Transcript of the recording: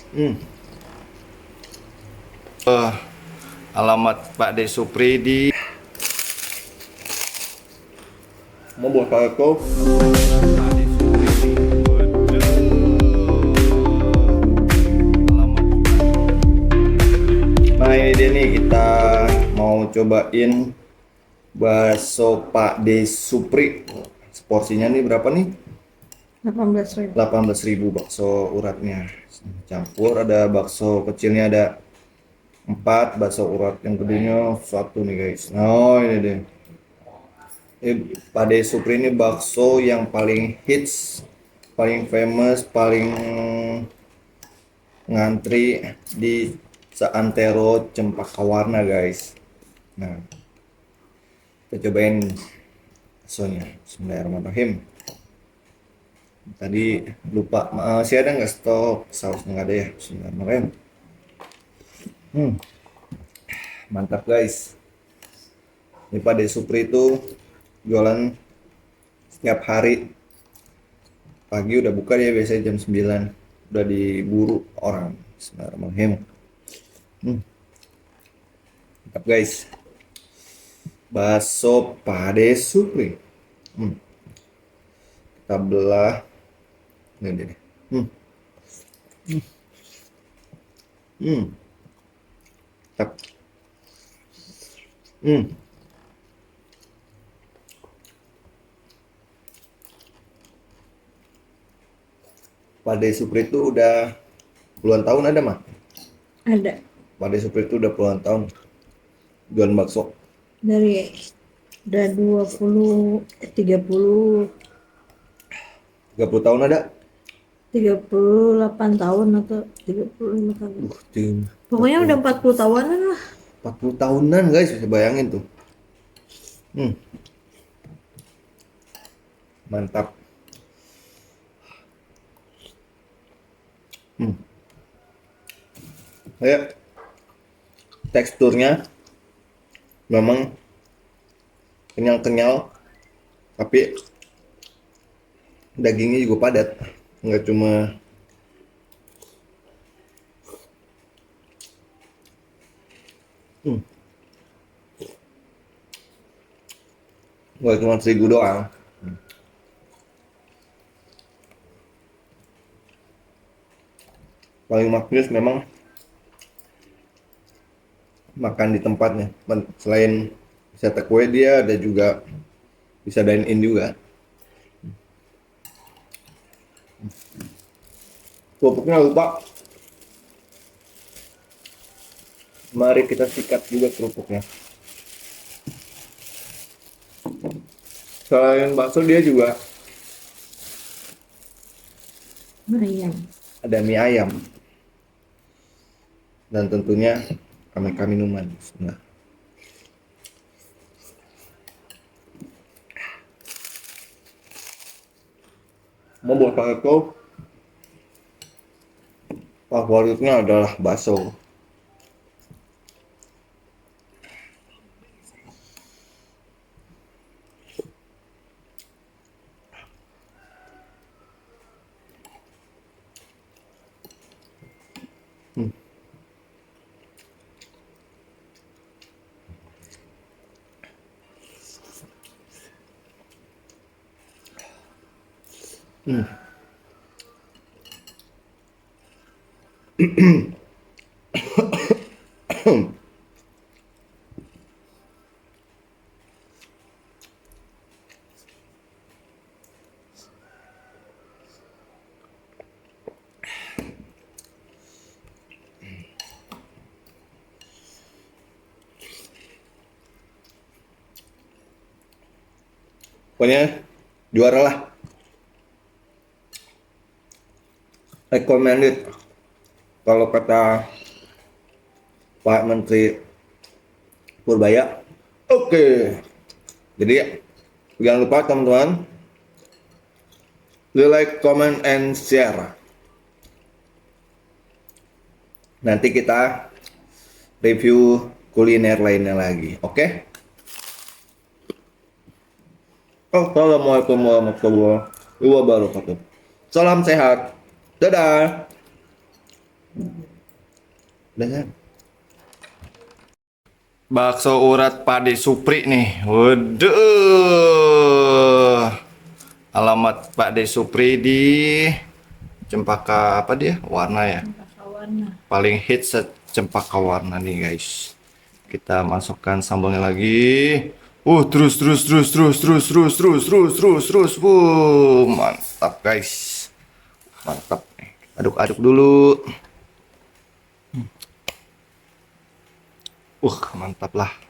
Hmm. Alamat Pak De Supri di mau buat aku. Pak De Supri di Nah ini dia nih, kita mau cobain bakso Pak De Supri. Porsinya nih berapa nih? 18.000. 18.000 bakso uratnya. Campur ada bakso kecilnya ada 4, bakso urat yang gedenya satu nih guys. Oh ini deh. Pade Supri ini bakso yang paling hits, paling famous, paling ngantri di seantero Cempaka Warna guys. Nah, kita cobain baksonya. Bismillahirrahmanirrahim. Tadi lupa, masih ada nggak stok saus? Nggak ada ya. Bismillahirrahmanirrahim. Mantap guys. Ini Pade Supri itu jualan setiap hari. Pagi udah buka ya, biasanya jam 9 udah diburu orang. Bismillahirrahmanirrahim. Mantap guys, bakso Pade Supri. Kita belah ini deh. Hmm. Hmm. Mantap. Hmm. Pade Supri itu udah puluhan tahun ada mah. Ada Pade Supri itu udah puluhan tahun jualan bakso. dari udah 20, 30, 30 tahun ada. 38 tahun atau 35 tahun. Ting. Pokoknya udah 40 tahunan lah. 40 tahunan guys, bisa bayangin tuh. Hmm. Mantap. Hmm. Kayak teksturnya memang kenyal-kenyal, tapi dagingnya juga padat, nggak cuma hmm, nggak cuma terigu doang. Paling manis memang makan di tempatnya. Selain bisa take away, dia ada juga bisa dine in juga. Kerupuknya lupa, mari kita sikat juga kerupuknya. Selain bakso dia juga Lumayan. ada mie ayam dan tentunya aneka minuman. Nah, mau buat aku favoritnya adalah bakso. Hmm. Hmm. Pokoknya juara lah, recommended kalau kata Pak Menteri Purbaya. Oke, jadi jangan lupa teman-teman, like, comment, and share. Nanti kita review kuliner lainnya lagi. Oke? Assalamualaikum warahmatullahi wabarakatuh. Salam sehat. Dadah. Udah kan? Bakso urat Pak De Supri nih. Waduh. Alamat Pak De Supri di Cempaka apa dia? Warna ya. Warna. Paling hits Cempaka Warna nih guys. Kita masukkan sambalnya lagi. Terus. Mantap guys. Mantap nih. Aduk-aduk dulu. Mantap lah.